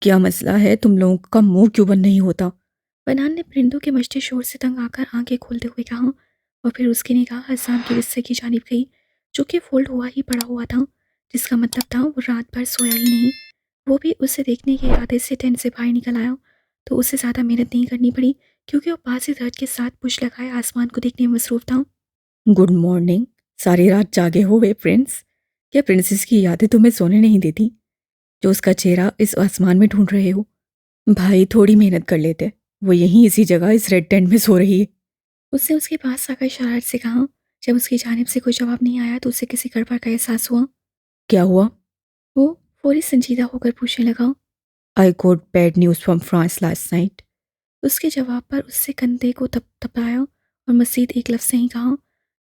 क्या मसला है? तुम लोगों का मुंह क्यों बंद नहीं होता? फरहान ने परिंदों के मचते शोर से तंग आकर आंखें खोलते हुए कहा और फिर उसकी निगाह हसाम के बिस्तर की जानिब गई, जो कि फोल्ड हुआ ही पड़ा हुआ था, जिसका मतलब था वो रात भर सोया ही नहीं। वो भी उसे देखने के इरादे से टेंट से बाहर निकल आया, तो उसे ज़्यादा मेहनत नहीं करनी पड़ी, क्योंकि वो पास ही दर्द के साथ पुश लगाए आसमान को देखने में मसरूफ था। Good morning. सारी रात जागे हुए प्रिंस? क्या प्रिंसेस की यादें तुम्हें सोने नहीं देती, जो उसका चेहरा इस आसमान में ढूंढ रहे हो? भाई थोड़ी मेहनत कर लेते। वो यहीं इसी जगह इस रेड टेंट में सो रही है। उसने उसके पास आकर शरारत से कहा। जब उसकी जानिब से कोई जवाब नहीं आया तो उसे किसी गड़बड़ का एहसास हुआ। क्या हुआ? वो फौरी संजीदा होकर पूछने लगा। I got bad news from France last night. उसके जवाब पर उससे कंधे को थपथपाया और मजीद एक लफ्ज़ नहीं कहा,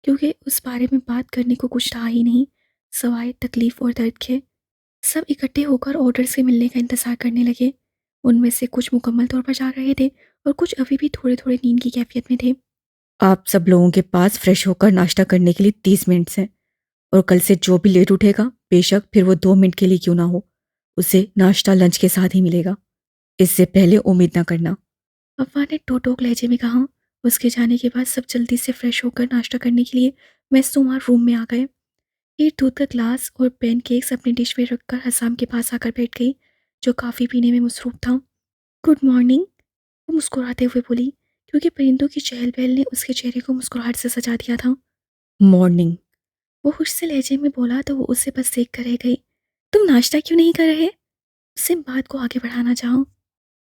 क्योंकि उस बारे में बात करने को कुछ रहा ही नहीं सवाए तकलीफ और दर्द के। सब इकट्ठे होकर ऑर्डर से मिलने का इंतजार करने लगे। उनमें से कुछ मुकम्मल तौर पर जाग रहे थे और कुछ अभी भी थोड़े थोड़े नींद की कैफियत में थे। आप सब लोगों के पास फ्रेश होकर नाश्ता करने के लिए 30 मिनट हैं, और कल से जो भी लेट उठेगा, बेशक फिर वो 2 मिनट के लिए क्यों ना हो, उसे नाश्ता लंच के साथ ही मिलेगा। इससे पहले उम्मीद ना करना। अफवाह ने टोटोक लहजे में कहा। उसके जाने के बाद सब जल्दी से फ्रेश होकर नाश्ता करने के लिए मेस्तुमार रूम में आ गए। एक दूध का ग्लास और पैनकेक्स अपनी डिश में रखकर हसाम के पास आकर बैठ गई, जो काफ़ी पीने में मसरूफ था। गुड मॉर्निंग, वो मुस्कुराते हुए बोली, क्योंकि परिंदों की चहल पहल ने उसके चेहरे को मुस्कुराहट से सजा दिया था। मॉर्निंग, वो खुश से लहजे में बोला तो वो उसे बस देख कर रह गई। तुम नाश्ता क्यों नहीं कर रहे? उससे बात को आगे बढ़ाना चाहो।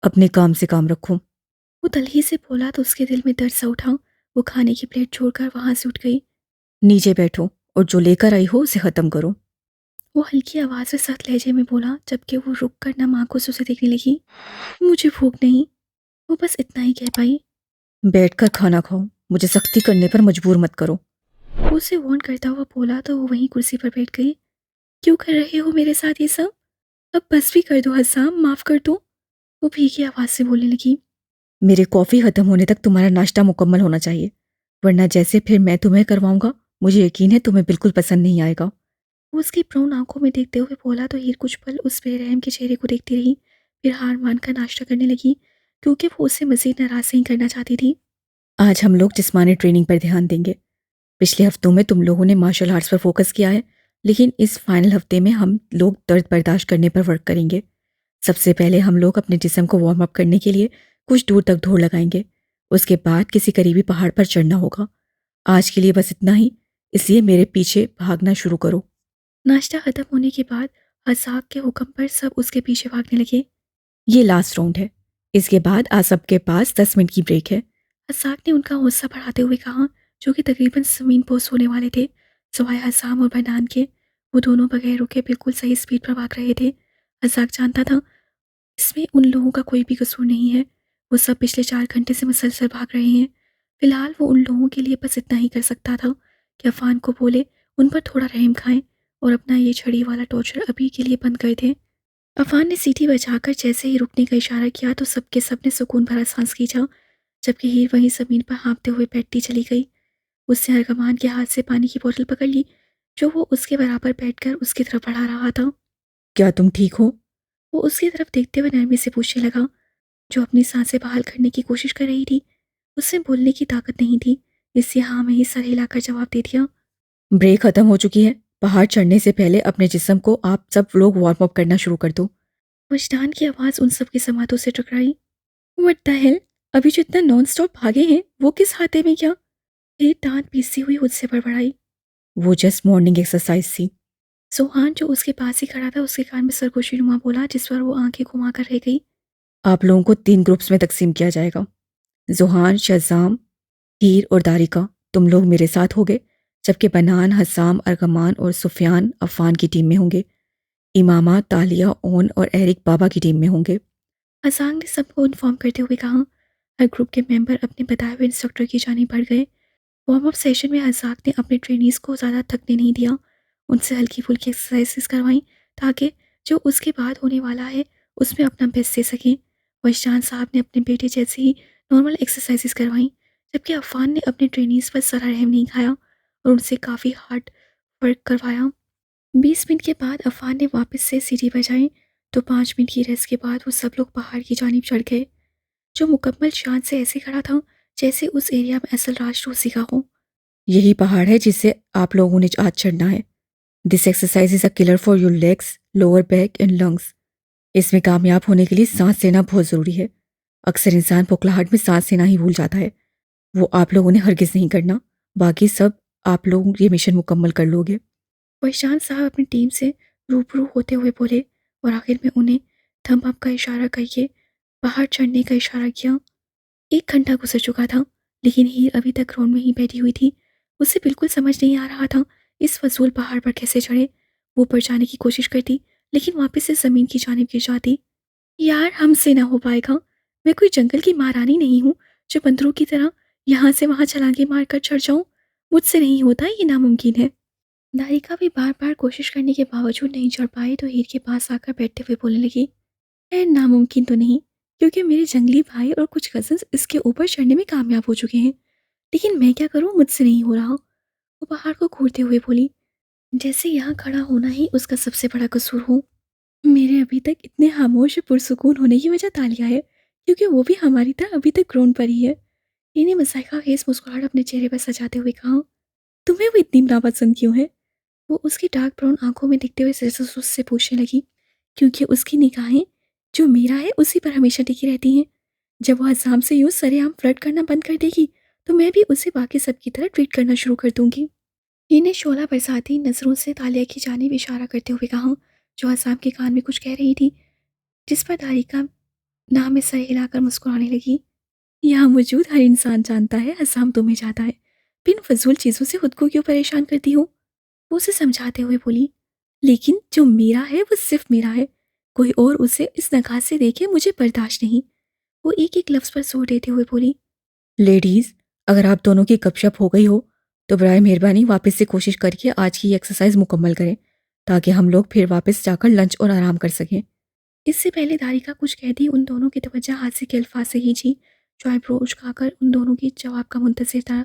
अपने काम से काम रखो। वो तलही से बोला तो उसके दिल में दर्द सा उठा। वो खाने की प्लेट छोड़कर वहां से उठ गई। नीचे बैठो और जो लेकर आई हो उसे खत्म करो। वो हल्की आवाज में सख्त लहजे में बोला, जबकि वो रुक कर नम आंखों से उसे देखने लगी। मुझे भूख नहीं, वो बस इतना ही कह पाई। बैठकर खाना खाओ, मुझे सख्ती करने पर मजबूर मत करो। वो उसे वार्न करता हुआ बोला तो वो वहीं कुर्सी पर बैठ गई। क्यों कर रहे हो मेरे साथ ये सब? अब बस भी कर दो हसाम, माफ कर दो। वो भीगी आवाज से बोलने लगी। मेरे कॉफी खत्म होने तक तुम्हारा नाश्ता मुकम्मल होना चाहिए, वरना जैसे फिर मैं तुम्हें करवाऊंगा, मुझे यकीन है तुम्हें बिल्कुल पसंद नहीं आएगा। वो उसकी ब्राउन आंखों में देखते हुए बोला तो हीर कुछ पल उस बेरहम के चेहरे को देखती रही, फिर हार मानकर नाश्ता करने लगी, क्योंकि वो उसे मजीद नाराज नहीं करना चाहती थी। आज हम लोग जिस्मानी ट्रेनिंग पर ध्यान देंगे। पिछले हफ्तों में तुम लोगों ने मार्शल आर्ट्स पर फोकस किया है, लेकिन इस फाइनल हफ्ते में हम लोग दर्द बर्दाश्त करने पर वर्क करेंगे। सबसे पहले हम लोग अपने जिस्म को वार्म अप करने के लिए कुछ दूर तक दौड़ लगाएंगे। उसके बाद किसी करीबी पहाड़ पर चढ़ना होगा। आज के लिए बस इतना ही, इसलिए मेरे पीछे भागना शुरू करो। नाश्ता खत्म होने के बाद असाक के हुक्म पर सब उसके पीछे भागने लगे। ये लास्ट राउंड है, इसके बाद आज सबके पास 10 मिनट की ब्रेक है। असाक ने उनका हौसला बढ़ाते हुए कहा, जो कि तकरीबन जमीन पोस होने वाले थे सवाए हसाम और बनान के। वो दोनों बगैर रुके बिल्कुल सही स्पीड पर भाग रहे थे। असाक जानता था इसमें उन लोगों का कोई भी कसूर नहीं है। वो सब पिछले 4 घंटे से मुसलसल भाग रहे हैं। फिलहाल वो उन लोगों के लिए बस इतना ही कर सकता था कि अफान को बोले उन पर थोड़ा रहम खाएं और अपना ये छड़ी वाला टॉर्चर अभी के लिए बंद कर दें। अफान ने सीटी बजाकर जैसे ही रुकने का इशारा किया तो सबके सब ने सुकून भरा सांस खींचा, जबकि हीर वहीं जमीन पर हाँफते हुए बैठती चली गई। उसने अर्गमान के हाथ से पानी की बोतल पकड़ ली, जो वो उसके बराबर बैठकर उसकी तरफ बढ़ा रहा था। क्या तुम ठीक हो? वो उसकी तरफ देखते हुए नरमी से पूछने लगा, जो अपनी सांसें बहाल करने की कोशिश कर रही थी। उससे बोलने की ताकत नहीं थी, इसलिए हाँ में ही सर हिलाकर जवाब दे दिया। ब्रेक खत्म हो चुकी है। पहाड़ चढ़ने से पहले अपने जिस्म को आप सब लोग वार्म अप करना शुरू कर दो। वजदान की आवाज़ उन सब के समातों से टकराई। व्हाट द हेल, अभी जो इतना नॉन स्टॉप भागे हैं वो किस हाथे में क्या? एक दांत पीसती हुई उससे बड़बड़ाई। वो जस्ट मॉर्निंग एक्सरसाइज थी। सोहान जो उसके पास ही खड़ा था उसके कान में सरगोशी नुमा बोला, जिस पर वो आंखें घुमा कर रह गई। आप लोगों को 3 ग्रुप्स में तकसीम किया जाएगा। जुहान, शज़ाम, हीर और दारिका, तुम लोग मेरे साथ होगे, जबकि बनान, हसाम, अर्गमान और सुफियान अफान की टीम में होंगे। इमामा, तालिया, ओन और एरिक बाबा की टीम में होंगे। असांग ने सबको इन्फॉर्म करते हुए कहा। हर ग्रुप के मेंबर अपने बताए हुए इंस्ट्रक्टर की जानिब बढ़ गए। वार्म अप सेशन में अजाक ने अपने ट्रेनीज को ज़्यादा थकने नहीं दिया। उनसे हल्की फुल्की एक्सरसाइजेस करवाई, ताकि जो उसके बाद होने वाला है उसमें अपना बेस्ट दे सकें। वजदान साहब ने अपने बेटे जैसे ही नॉर्मल एक्सरसाइजेस करवाई, जबकि अफान ने अपने ट्रेनीज पर सरा रहम नहीं खाया और उनसे काफ़ी हार्ड वर्क करवाया। 20 मिनट के बाद अफान ने वापस से सीटी बजाई, तो 5 मिनट की रेस्ट के बाद वो सब लोग पहाड़ की जानिब चढ़ गए, जो मुकम्मल शांत से ऐसे खड़ा था जैसे उस एरिया में असल राष्ट्र उसी का हो। यही पहाड़ है जिसे आप लोगों ने आज चढ़ना है। This exercise is a killer for your legs, lower back and lungs. इसमें कामयाब होने के लिए सांस लेना बहुत ज़रूरी है। अक्सर इंसान खोखलाहट में सांस लेना ही भूल जाता है। वो आप लोगों ने हरगिज़ नहीं करना। बाकी सब आप लोग ये मिशन मुकम्मल कर लोगे। वैशांत साहब अपनी टीम से रूबरू होते हुए बोले और आखिर में उन्हें थंब अप का इशारा करके पहाड़ चढ़ने का इशारा किया। 1 घंटा गुजर चुका था, लेकिन हीर अभी तक ग्राउंड में ही बैठी हुई थी। उसे बिल्कुल समझ नहीं आ रहा था इस फजूल पहाड़ पर कैसे चढ़े। वो ऊपर जाने की कोशिश करती, लेकिन वापस से ज़मीन की जानिब गिर जाती। यार, हमसे ना हो पाएगा। मैं कोई जंगल की महारानी नहीं हूँ जो बंदरों की तरह यहाँ से वहाँ छलांगे मारकर चढ़ जाऊँ। मुझसे नहीं होता, ये नामुमकिन है। दारिका भी बार बार कोशिश करने के बावजूद नहीं चढ़ पाई तो हीर के पास आकर बैठते हुए बोलने लगी, है नामुमकिन तो नहीं, क्योंकि मेरे जंगली भाई और कुछ कजन्स इसके ऊपर चढ़ने में कामयाब हो चुके हैं, लेकिन मैं क्या करूं, मुझसे नहीं हो रहा। वो पहाड़ को घूरते हुए बोली, जैसे यहाँ खड़ा होना ही उसका सबसे बड़ा कसूर हो। मेरे अभी तक इतने खामोश और पुरसुकून होने की वजह तालिया है, क्योंकि वो भी हमारी तरह अभी तक ग्राउंड पर ही है। इन्हें मजाइका खेस मुस्कुराहट अपने चेहरे पर सजाते हुए कहा, तुम्हें वो इतनी नापसंद क्यों है? वो उसकी डार्क ब्राउन आंखों में दिखते हुए जसूस से पूछने लगी, क्योंकि उसकी निगाहें जो मीरा है उसी पर हमेशा टिकी रहती हैं। जब वो हसाम से यूं सरेआम फ्लर्ट करना बंद कर देगी तो मैं भी उसे बाकी सबकी तरह ट्रीट करना शुरू कर दूंगी। इन्हें शोला बरसाती नजरों से तालिया की जानिब इशारा करते हुए कहा, जो हसाम के कान में कुछ कह रही थी, जिस पर दारिका नाम में सर हिलाकर मुस्कुराने लगी। यहाँ मौजूद हर इंसान जानता है हसाम तुम्हें चाहता है। बिन फजूल चीजों से खुद को क्यों परेशान करती हो? वो उसे समझाते हुए बोली, लेकिन जो मेरा है वो सिर्फ मेरा है, कोई और उसे इस नगाह से देखे मुझे बर्दाश्त नहीं। वो एक एक लफ्ज पर जोर देते हुए बोली, लेडीज, अगर आप दोनों की गपशप हो गई हो तो बराए मेहरबानी वापस से कोशिश करके आज की एक्सरसाइज मुकम्मल करें, ताकि हम लोग फिर वापस जाकर लंच और आराम कर सकें। इससे पहले दारिका कुछ कहती उन दोनों की तवज्जो हासिल के अल्फाज से ही जी, जो आईब्रो उचकाकर उन दोनों की जवाब का मुंतजिर था।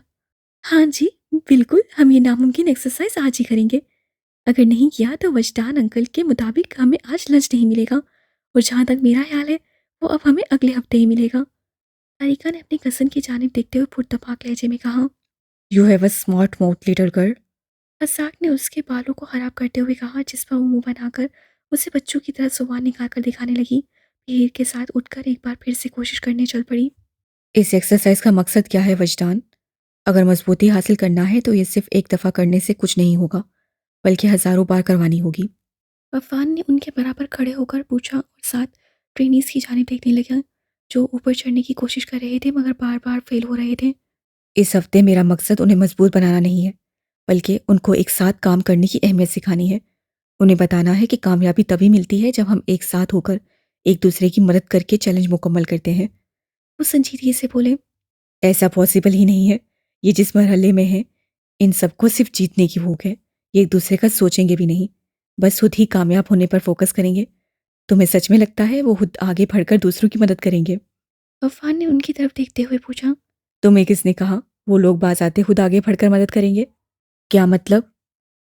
हाँ जी, बिल्कुल, हम ये नामुमकिन एक्सरसाइज आज ही करेंगे। अगर नहीं किया तो वजदान अंकल के मुताबिक हमें आज लंच नहीं मिलेगा, और जहाँ तक मेरा ख्याल है वो अब हमें अगले हफ्ते ही मिलेगा। तारिका ने अपनी कज़न की जानिब देखते हुए पुरतपाक लहजे में कहा, you have a smart mouth little girl. हसाक ने उसके बालों को खराब करते हुए कहा, जिस पर वो मुंह बनाकर उसे बच्चों की तरह जुबान निकाल कर दिखाने लगी। हीर के साथ उठकर एक बार फिर से कोशिश करने चल पड़ी। इस एक्सरसाइज का मकसद क्या है वजदान? अगर मजबूती हासिल करना है तो ये सिर्फ एक दफ़ा करने से कुछ नहीं होगा, बल्कि हज़ारों बार करवानी होगी। अफान ने उनके बराबर खड़े होकर पूछा और साथ ट्रेनीज की जानिब देखने लगा, जो ऊपर चढ़ने की कोशिश कर रहे थे मगर बार बार फेल हो रहे थे। इस हफ्ते मेरा मकसद उन्हें मजबूत बनाना नहीं है, बल्कि उनको एक साथ काम करने की अहमियत सिखानी है। उन्हें बताना है कि कामयाबी तभी मिलती है जब हम एक साथ होकर एक दूसरे की मदद करके चैलेंज मुकम्मल करते हैं। वो संजीदगी से बोले, ऐसा पॉसिबल ही नहीं है। ये जिस मरहले में है, इन सबको सिर्फ जीतने की भूख है। ये एक दूसरे का सोचेंगे भी नहीं, बस खुद ही कामयाब होने पर फोकस करेंगे। तुम्हें सच में लगता है वो खुद आगे बढ़कर दूसरों की मदद करेंगे? अफान ने उनकी तरफ देखते हुए पूछा, तुम्हें किसने कहा वो लोग बाज आते खुद आगे बढ़कर मदद करेंगे? क्या मतलब?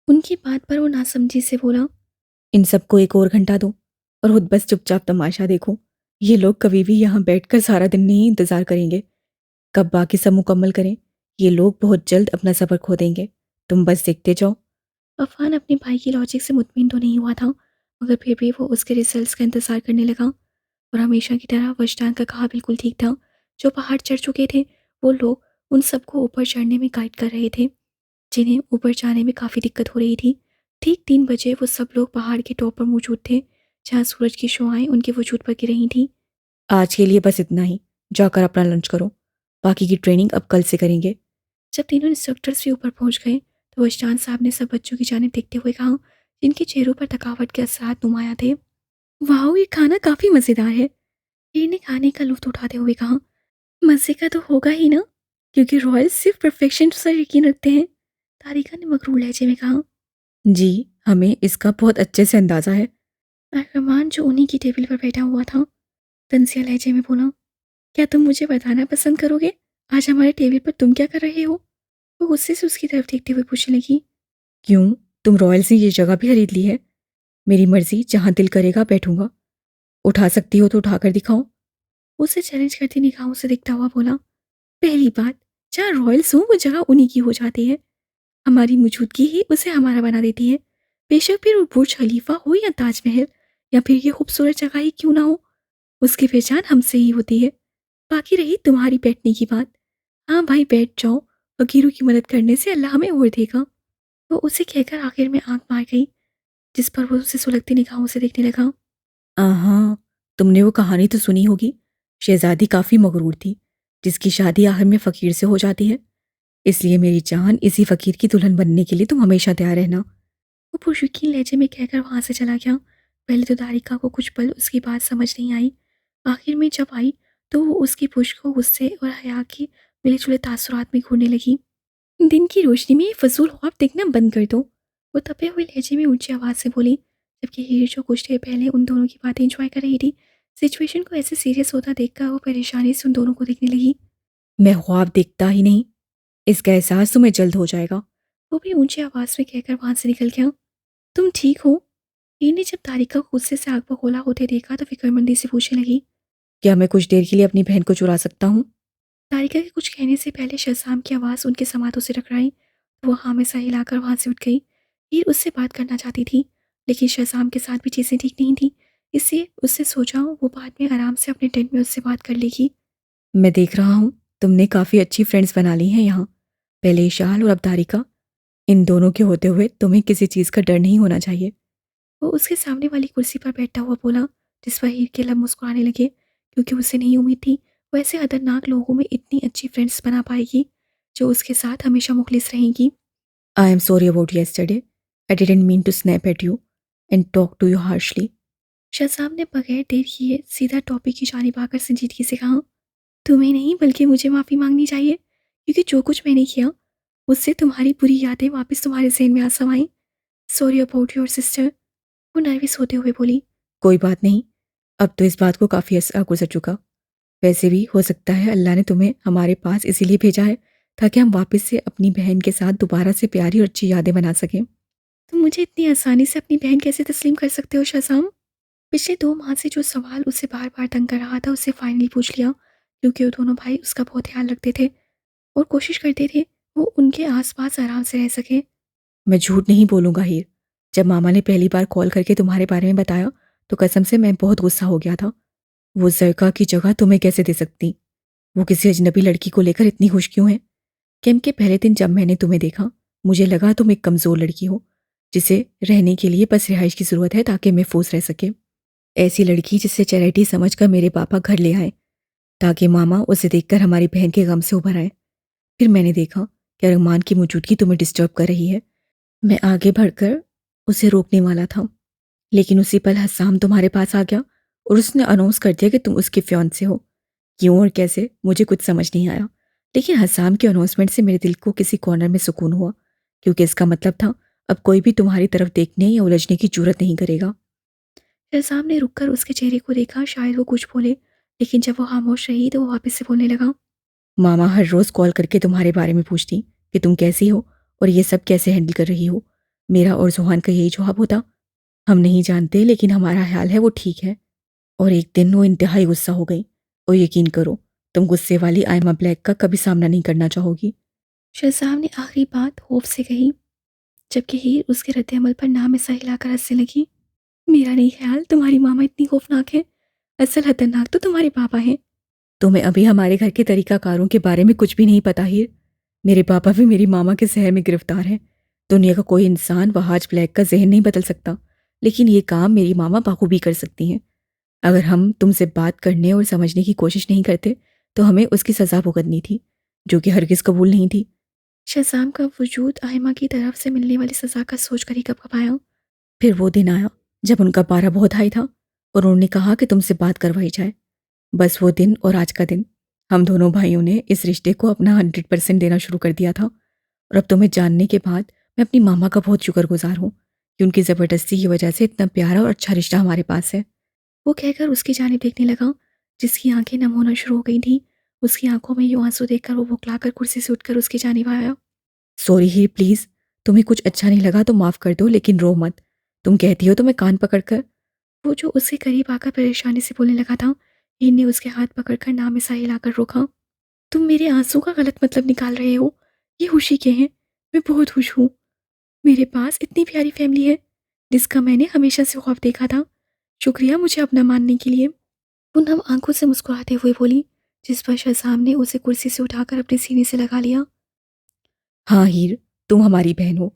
उनकी बात पर वो नासमझी से बोला, इन सबको एक और घंटा दो और खुद बस चुपचाप तमाशा देखो। ये लोग कभी भी यहाँ बैठकर सारा दिन नहीं इंतजार करेंगे कब बाकी सब मुकम्मल करें। ये लोग बहुत जल्द अपना सबर खो देंगे, तुम बस देखते जाओ। अफान अपने भाई की लॉजिक से मुतमिन तो नहीं हुआ था, मगर फिर भी वो उसके रिजल्ट्स का इंतजार करने लगा। और हमेशा की तरह वजदान का कहा बिल्कुल ठीक था। जो पहाड़ चढ़ चुके थे वो लोग उन सबको ऊपर चढ़ने में गाइड कर रहे थे, जिन्हें ऊपर जाने में काफ़ी दिक्कत हो रही थी। ठीक 3 बजे वो सब लोग पहाड़ के टॉप पर मौजूद थे, जहाँ सूरज की शुआएं उनके वजूद पर गिर रही थीं। आज के लिए बस इतना ही, जाकर अपना लंच करो, बाकी की ट्रेनिंग अब कल से करेंगे। जब तीनों इंस्ट्रक्टर्स भी ऊपर पहुंच गए तो वजदान साहब ने सब बच्चों की जानिब देखते हुए कहा, जिनके चेहरों पर थकावट के असरात नुमाया थे, वाह, ये खाना काफ़ी मज़ेदार है। हीर ने खाने का लुत्फ उठाते हुए कहा, मज़े का तो होगा ही ना, क्योंकि रॉयल सिर्फ परफेक्शन पर यकीन रखते हैं। तारिका ने मगरूर लहजे में कहा, जी, हमें इसका बहुत अच्छे से अंदाज़ा है। रहमान, जो उन्हीं की टेबल पर बैठा हुआ था, तंजिया लहजे में बोला, क्या तुम मुझे बताना पसंद करोगे आज हमारे टेबल पर तुम क्या कर रहे हो? वो गुस्से से उसकी तरफ देखते हुए पूछने लगी, क्यों, तुम रॉयल से ये जगह भी खरीद ली है? मेरी मर्जी, जहाँ दिल करेगा बैठूंगा। उठा सकती हो तो उठाकर दिखाओ। उसे चैलेंज करती निगाहों से देखता हुआ बोला। पहली बात, जहाँ रॉयल्स हो वो जगह उन्हीं की हो जाती है। हमारी मौजूदगी ही उसे हमारा बना देती है। बेशक फिर वो बुर्ज खलीफा हो या ताजमहल या फिर ये खूबसूरत जगह ही क्यों ना हो, उसकी पहचान हमसे ही होती है। बाकी रही तुम्हारी बैठने की बात, हाँ भाई बैठ जाओ, फकीरों की मदद करने से अल्लाह हमें और देगा। वो उसे कहकर आखिर में आंख मार गई, जिस पर वो उसे सुलगती निगाहों से देखने लगा। हाँ, तुमने वो कहानी तो सुनी होगी। शहजादी काफी मगरूर थी, जिसकी शादी आखिर में फकीर से हो जाती है। इसलिए मेरी जान, इसी फकीर की दुल्हन बनने के लिए तुम हमेशा तैयार रहना। वो पुरशकीन लहजे में कहकर वहां से चला गया। पहले तो दारिका को कुछ पल उसकी बात समझ नहीं आई। आखिर में जब आई तो वो उसकी पुश्त को गुस्से और हया की मिले जुले तासुरात में घूरने लगी। दिन की रोशनी में ये फजूल ख्वाब देखना बंद कर दो, वो तपे हुए लहजे में ऊंची आवाज़ से बोली। जबकि हीर जो कुछ देर पहले उन दोनों की बातें एंजॉय कर रही थी, सिचुएशन को ऐसे सीरियस होता देखकर वो परेशानी से उन दोनों को देखने लगी। मैं ख्वाब देखता ही नहीं, इसका एहसास तुम्हें जल्द हो जाएगा, वो भी ऊंची आवाज़ में कहकर वहां से निकल गया। तुम ठीक हो? हीर ने जब तारिका को गुस्से से आग बगोला होते देखा तो फिक्रमंदी से पूछने लगी। क्या मैं कुछ देर के लिए अपनी बहन को चुरा सकता हूँ? तारिका के कुछ कहने से पहले शहजाम की आवाज़ उनके समातों से टकराई। वो हाँ में सर हिलाकर वहां से उठ गई। हीर उससे बात करना चाहती थी, लेकिन शहजाम के साथ भी चीज़ें ठीक नहीं थी। इससे उससे सोचा वो बाद में आराम से अपने टेंट में उससे बात कर लेगी। मैं देख रहा हूँ तुमने काफ़ी अच्छी फ्रेंड्स बना ली हैं यहाँ। पहले इशाल और अब तारिका, इन दोनों के होते हुए तुम्हें किसी चीज़ का डर नहीं होना चाहिए। वो उसके सामने वाली कुर्सी पर बैठा हुआ बोला, जिस पर हीर के लब मुस्कुराने लगे, क्योंकि उसे नहीं उम्मीद थी वो ऐसे खतरनाक लोगों में इतनी अच्छी फ्रेंड्स बना पाएगी जो उसके साथ हमेशा मुखलिस रहेंगी। I am sorry about yesterday. I didn't mean to snap at you and talk to you harshly. शहजाम ने बगैर देर किए सीधा टॉपिक की जानिब आकर संजीदगी से कहा। तुम्हें नहीं बल्कि मुझे माफ़ी मांगनी चाहिए, क्योंकि जो कुछ मैंने किया उससे तुम्हारी बुरी यादें वापस तुम्हारे ज़हन में आ समाई। सॉरी अबाउट योर सिस्टर, वो नर्वस होते हुए बोली। कोई बात नहीं, अब तो इस बात को काफ़ी अर्सा गुजर चुका। वैसे भी हो सकता है अल्लाह ने तुम्हें हमारे पास इसीलिए भेजा है ताकि हम वापस से अपनी बहन के साथ दोबारा से प्यारी और अच्छी यादें बना सकें। तुम मुझे इतनी आसानी से अपनी बहन कैसे तस्लीम कर सकते हो शहजाम? पिछले 2 माह से जो सवाल उसे बार बार तंग कर रहा था उसे फाइनली पूछ लिया, क्योंकि वो दोनों भाई उसका बहुत ख्याल रखते थे और कोशिश करते थे वो उनके आसपास आराम से रह सके। मैं झूठ नहीं बोलूँगा हीर, जब मामा ने पहली बार कॉल करके तुम्हारे बारे में बताया तो कसम से मैं बहुत गुस्सा हो गया था। वो जरका की जगह तुम्हें कैसे दे सकती? वो किसी अजनबी लड़की को लेकर इतनी खुश क्यों है? कैंप के पहले दिन जब मैंने तुम्हें देखा, मुझे लगा तुम एक कमज़ोर लड़की हो, जिसे रहने के लिए बस रिहाइश की ज़रूरत है ताकि महफूज रह सके। ऐसी लड़की जिसे चैरिटी समझकर मेरे पापा घर ले आए, ताकि मामा उसे देखकर हमारी बहन के गम से उभर आए। फिर मैंने देखा कि रहमान की मौजूदगी तुम्हें डिस्टर्ब कर रही है। मैं आगे बढ़कर उसे रोकने वाला था, लेकिन उसी पल हस्साम तुम्हारे पास आ गया और उसने अनाउंस कर दिया कि तुम उसके फियांसे हो। क्यों और कैसे मुझे कुछ समझ नहीं आया, लेकिन हसाम के अनाउंसमेंट से मेरे दिल को किसी कॉर्नर में सुकून हुआ, क्योंकि इसका मतलब था अब कोई भी तुम्हारी तरफ देखने या उलझने की जरूरत नहीं करेगा। हसाम ने रुककर उसके चेहरे को देखा, शायद वो कुछ बोले, लेकिन जब वो खामोश रही तो वो वापस से बोलने लगा। मामा हर रोज़ कॉल करके तुम्हारे बारे में पूछती कि तुम कैसी हो और ये सब कैसे हैंडल कर रही हो। मेरा और जोहान का यही जवाब होता, हम नहीं जानते, लेकिन हमारा ख्याल है वो ठीक है। और एक दिन वो इंतहाई गुस्सा हो गई, और यकीन करो तुम गुस्से वाली आयमा ब्लैक का कभी सामना नहीं करना चाहोगी। शहजाम ने आखिरी बात खौफ से कही, जबकि हीर उसके रद्द-ए-अमल पर नाम ऐसा हिलाकर हंसने लगी। मेरा नहीं ख्याल तुम्हारी मामा इतनी खौफनाक है, असल खतरनाक तो तुम्हारे पापा हैं। तुम्हें अभी हमारे घर के तरीकाकारों के बारे में कुछ भी नहीं पता हीर। मेरे पापा भी मेरी मामा के जहर में गिरफ्तार हैं। दुनिया का कोई इंसान वहाज ब्लैक का जहन नहीं बदल सकता, लेकिन ये काम मेरी मामा बखूबी कर सकती हैं। अगर हम तुमसे बात करने और समझने की कोशिश नहीं करते तो हमें उसकी सज़ा भुगतनी थी, जो कि हरगिज़ कबूल नहीं थी। शहजाम का वजूद आयमा की तरफ से मिलने वाली सज़ा का सोचकर ही कँपकपाया। फिर वो दिन आया जब उनका पारा बहुत हाई था और उन्होंने कहा कि तुमसे बात करवाई जाए। बस वो दिन और आज का दिन, हम दोनों भाइयों ने इस रिश्ते को अपना 100% देना शुरू कर दिया था। और अब तुम्हें जानने के बाद मैं अपनी मामा का बहुत शुक्रगुजार हूँ कि उनकी ज़बरदस्ती की वजह से इतना प्यारा और अच्छा रिश्ता हमारे पास है। वो कहकर उसकी जानिब देखने लगा, जिसकी आंखें नम होना शुरू हो गई थीं। उसकी आंखों में यूं आंसू देखकर वो बौखलाकर कुर्सी से उठकर उसकी जानिब आया। सॉरी ही प्लीज़, तुम्हें कुछ अच्छा नहीं लगा तो माफ़ कर दो, लेकिन रो मत। तुम कहती हो तो मैं कान पकड़कर। वो जो उसके करीब आकर परेशानी से बोलने लगा था, हीर ने उसके हाथ पकड़कर नाम ऐसा हिलाकर रोका। तुम मेरे आंसू का गलत मतलब निकाल रहे हो। ये खुशी के हैं। मैं बहुत खुश हूँ। मेरे पास इतनी प्यारी फैमिली है जिसका मैंने हमेशा से ख्वाब देखा था। शुक्रिया मुझे अपना मानने के लिए। पूनम आंखों से मुस्कुराते हुए बोली, जिस पर शहजाम ने उसे कुर्सी से उठाकर अपने सीने से लगा लिया। हाँ हीर, तुम हमारी बहन हो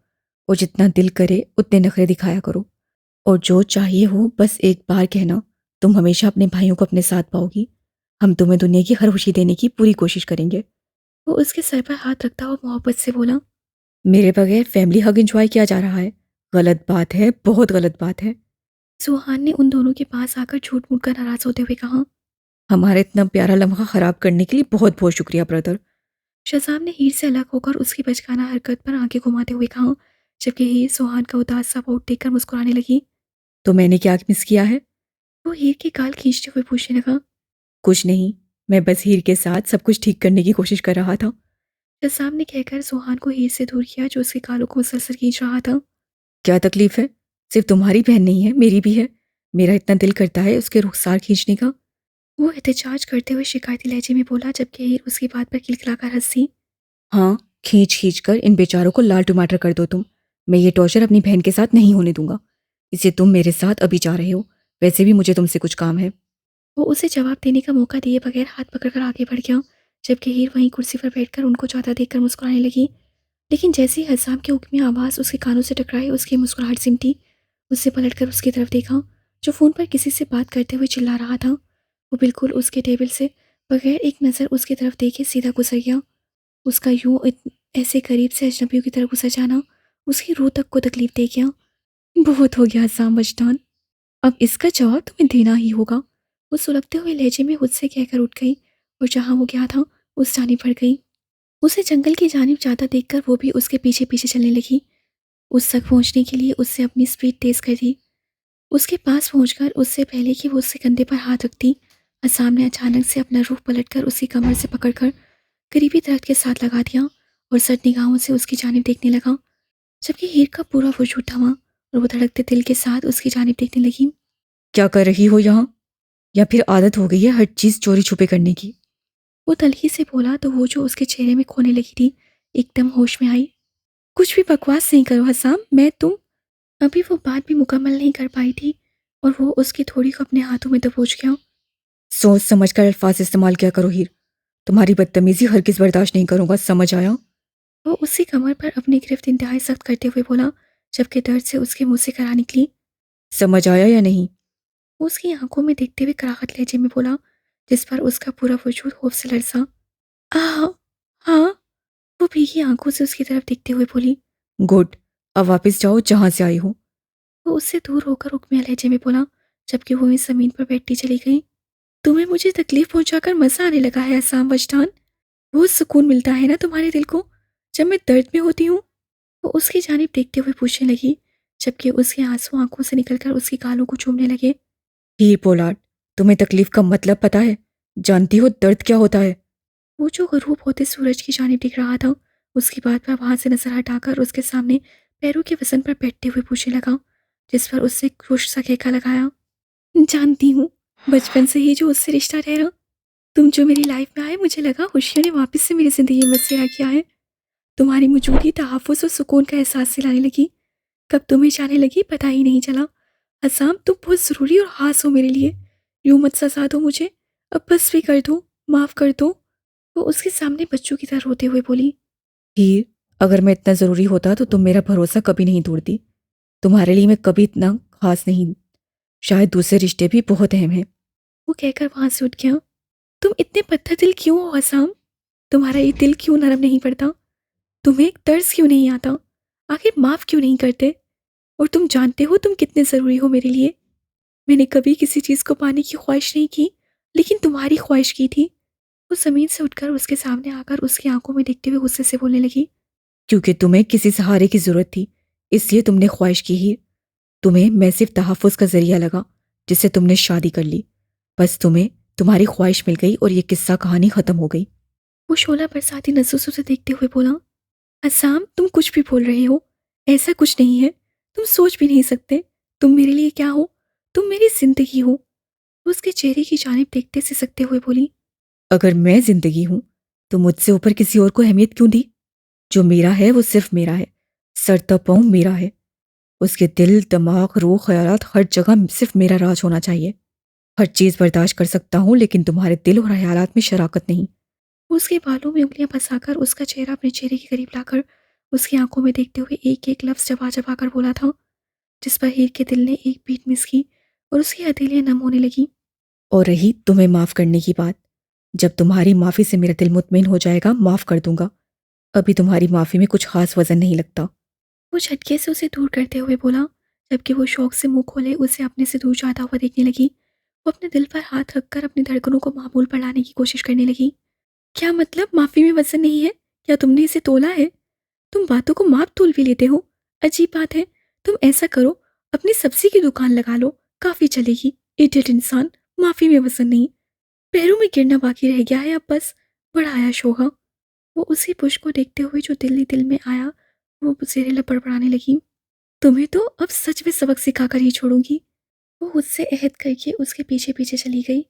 और जितना दिल करे उतने नखरे दिखाया करो और जो चाहिए हो बस एक बार कहना। तुम हमेशा अपने भाइयों को अपने साथ पाओगी। हम तुम्हें दुनिया की हर खुशी देने की पूरी कोशिश करेंगे। वो उसके सर पर हाथ रखता हुआ मोहब्बत से बोला, मेरे बगैर फैमिली हग एंजॉय किया जा रहा है। गलत बात है, बहुत गलत बात है। सुहान ने उन दोनों के पास आकर झूठ मूठ कर नाराज होते हुए कहा, हमारा इतना प्यारा लम्हा खराब करने के लिए बहुत बहुत शुक्रिया ब्रदर। शहजाम ने हीर से अलग होकर उसकी बचकाना हरकत पर आंखें घुमाते हुए कहा, जबकि हीर सुहान का उदास सा पौट देखकर मुस्कुराने लगी। तो मैंने क्या मिस किया है? वो हीर की गाल खींचते हुए पूछने लगा। कुछ नहीं, मैं बस हीर के साथ सब कुछ ठीक करने की कोशिश कर रहा था। शहजाम ने कहकर सुहान को हीर से दूर किया जो उसके गालों को मुसलसल खींच रहा था। क्या तकलीफ है? सिर्फ तुम्हारी बहन नहीं है, मेरी भी है। मेरा इतना दिल करता है उसके रुखसार खींचने का। वो एहतजाज करते हुए शिकायती लहजे में बोला, जबकि हीर उसकी बात पर खिलखिलाकर हंसी। हाँ, खींच खींच कर इन बेचारों को लाल टमाटर कर दो तुम। मैं ये टॉर्चर अपनी बहन के साथ नहीं होने दूंगा। इसे तुम मेरे साथ अभी जा रहे हो। वैसे भी मुझे तुमसे कुछ काम है। वो उसे जवाब देने का मौका दिए बगैर हाथ पकड़कर आगे बढ़ गया, जबकि हीर वहीं कुर्सी पर बैठकर उनको जाता देखकर मुस्कुराने लगी। लेकिन जैसे ही हसाम की हुक्मी आवाज़ उसके कानों से टकराई, उसकी मुस्कुराहट सिमटी। उससे पलटकर उसकी तरफ देखा, जो फ़ोन पर किसी से बात करते हुए चिल्ला रहा था। वो बिल्कुल उसके टेबल से बगैर एक नज़र उसकी तरफ देखे सीधा गुजर गया। उसका ऐसे करीब से अजनबियों की तरफ गुजर जाना उसकी रूह तक को तकलीफ दे गया। बहुत हो गया हसाम वजदान, अब इसका जवाब तुम्हें देना ही होगा। वो सुलगते हुए लहजे में खुद से कहकर उठ गई और जहाँ वो गया था उस जानिब बढ़ गई। उसे जंगल की जानिब जाता देखकर वो भी उसके पीछे पीछे चलने लगी। उस तक पहुंचने के लिए उससे अपनी स्पीड तेज कर दी। उसके पास पहुंचकर उससे पहले कि वो उसके कंधे पर हाथ रखती, असाम ने अचानक से अपना रुख पलटकर उसकी कमर से पकड़कर करीबी दरख्त के साथ लगा दिया और सर्द निगाहों से उसकी जानिब देखने लगा, जबकि हीर का पूरा वजूद थमा और वो धड़कते दिल के साथ उसकी जानिब देखने लगी। क्या कर रही हो यहाँ? या फिर आदत हो गई है हर चीज चोरी छुपे करने की? वो तल्खी से बोला तो वो जो उसके चेहरे में खोने लगी थी एकदम होश में आई। कुछ भी बकवास नहीं करो हसाम, मैं तुम। अभी वो बात भी मुकम्मल नहीं कर पाई थी और वो उसकी थोड़ी को अपने हाथों में दबोच गया। सोच समझ कर अल्फाज इस्तेमाल किया करो हीर। तुम्हारी बदतमीजी हरगिज बर्दाश्त नहीं करूंगा, समझ आया? वो उसकी कमर पर अपनी गिरफ्त इंतहाई सख्त करते हुए बोला, जबकि दर्द से उसके मुंह से कराह निकली। समझ आया या नहीं? वो उसकी आंखों में देखते हुए कराहत लहजे में बोला, जिस पर उसका पूरा वजूद खौफ से लरसा। हाँ, हाँ। वो भीगी आंखों से उसकी तरफ देखते हुए बोली। गुड, अब वापस जाओ जहां से आई हो। वो उससे दूर होकर उकमिया लहजे में बोला, जबकि वो इस जमीन पर बैठती चली गई। तुम्हें मुझे तकलीफ पहुंचाकर मजा आने लगा है असाम वजदान। बहुत सुकून मिलता है ना तुम्हारे दिल को जब मैं दर्द में होती हूँ? वो उसकी जानिब देखते हुए पूछने लगी, जबकि उसके आंसू आंखों से निकलकर उसकी गालों को चूमने लगे। हीर पोलार्ड, तुम्हें तकलीफ का मतलब पता है? जानती हो दर्द क्या होता है? वो जो गरूब होते सूरज की जानिब दिख रहा था, उसकी बात पर वहां से नजर हटाकर उसके सामने पैरों के वजन पर बैठते हुए पूछने लगा, जिस पर उससे खुश सा खेखा लगाया। जानती हूँ, बचपन से ही जो उससे रिश्ता ठहरा। तुम जो मेरी लाइफ में आए, मुझे लगा खुशियों ने वापस से मेरी जिंदगी में बसेरा किया है। तुम्हारी मौजूदगी तहफ़्फ़ुज़ और सुकून का एहसास दिलाने लगी। कब तुम्हें जाने लगी पता ही नहीं चला। असाम, तुम बहुत ज़रूरी और ख़ास हो मेरे लिए। यूँ मत सजा दो मुझे। अब बस भी कर दो, माफ़ कर दो। वो उसके सामने बच्चों की तरह रोते हुए बोली। हीर, अगर मैं इतना ज़रूरी होता तो तुम मेरा भरोसा कभी नहीं तोड़ती। तुम्हारे लिए मैं कभी इतना खास नहीं। शायद दूसरे रिश्ते भी बहुत अहम हैं। वो कहकर वहां से उठ गया। तुम इतने पत्थर दिल क्यों हो असाम? तुम्हारा ये दिल क्यों नरम नहीं पड़ता? तुम्हें तर्स क्यों नहीं आता? आखिर माफ क्यों नहीं करते? और तुम जानते हो तुम कितने ज़रूरी हो मेरे लिए। मैंने कभी किसी चीज़ को पाने की ख्वाहिश नहीं की, लेकिन तुम्हारी ख्वाहिश की थी। वो ज़मीन से उठकर उसके सामने आकर उसकी आंखों में देखते हुए गुस्से से बोलने लगी। क्योंकि तुम्हें किसी सहारे की ज़रूरत थी, इसलिए तुमने ख्वाहिश की ही। तुम्हें मैं सिर्फ तहफ़्फ़ुज़ का ज़रिया लगा, जिससे तुमने शादी कर ली। बस तुम्हें तुम्हारी ख्वाहिश मिल गई और ये किस्सा कहानी ख़त्म हो गई। वो शोला बरसाती नजरों से देखते हुए बोला। असाम, तुम कुछ भी बोल रहे हो। ऐसा कुछ नहीं है। तुम सोच भी नहीं सकते तुम मेरे लिए क्या हो। तुम मेरी जिंदगी हो। वो उसके चेहरे की जानिब देखते सिसकते हुए बोली। अगर मैं जिंदगी हूं तो मुझसे ऊपर किसी और को अहमियत क्यों दी? जो मेरा है वो सिर्फ मेरा है, सर तक पाँव मेरा है। उसके दिल, दिमाग, रूह, ख्यालात हर जगह सिर्फ मेरा राज होना चाहिए। हर चीज बर्दाश्त कर सकता हूँ लेकिन तुम्हारे दिल और ख्यालात में शराकत नहीं। वो उसके बालों में उंगलियां फंसाकर उसका चेहरा अपने चेहरे के करीब लाकर उसकी आंखों में देखते हुए एक एक लफ्ज चबा चबा कर बोला था, जिस पर हीर के दिल ने एक बीट मिस की और उसकी हथेलियां नम होने लगी। और रही तुम्हें माफ करने की बात, जब तुम्हारी माफी से मेरा दिल मुतमिन हो जाएगा माफ कर दूंगा। अभी तुम्हारी माफी में कुछ खास वजन नहीं लगता। वो झटके से उसे दूर करते हुए बोला, जबकि वो शौक से मुंह खोले उसे अपने से दूर जाता हुआ देखने लगी। वो अपने दिल पर हाथ रखकर अपनी धड़कनों को मामूल पर लाने की कोशिश करने लगी। क्या मतलब माफी में वजन नहीं है? क्या तुमने इसे तोला है? तुम बातों को माप तोल भी लेते हो। अजीब बात है। तुम ऐसा करो, अपनी सब्जी की दुकान लगा लो, काफी चलेगी। इडियट इंसान, माफी में वजन नहीं, पैरों में गिरना बाकी रह गया है अब बस। बढ़ाया शोहा। वो उसी पुश को देखते हुए जो दिल ही दिल में आया, वो जेरे लपड़पड़ाने लगी। तुम्हें तो अब सच में सबक सिखाकर ही छोड़ूंगी। वो उससे अहद करके उसके पीछे पीछे चली गई।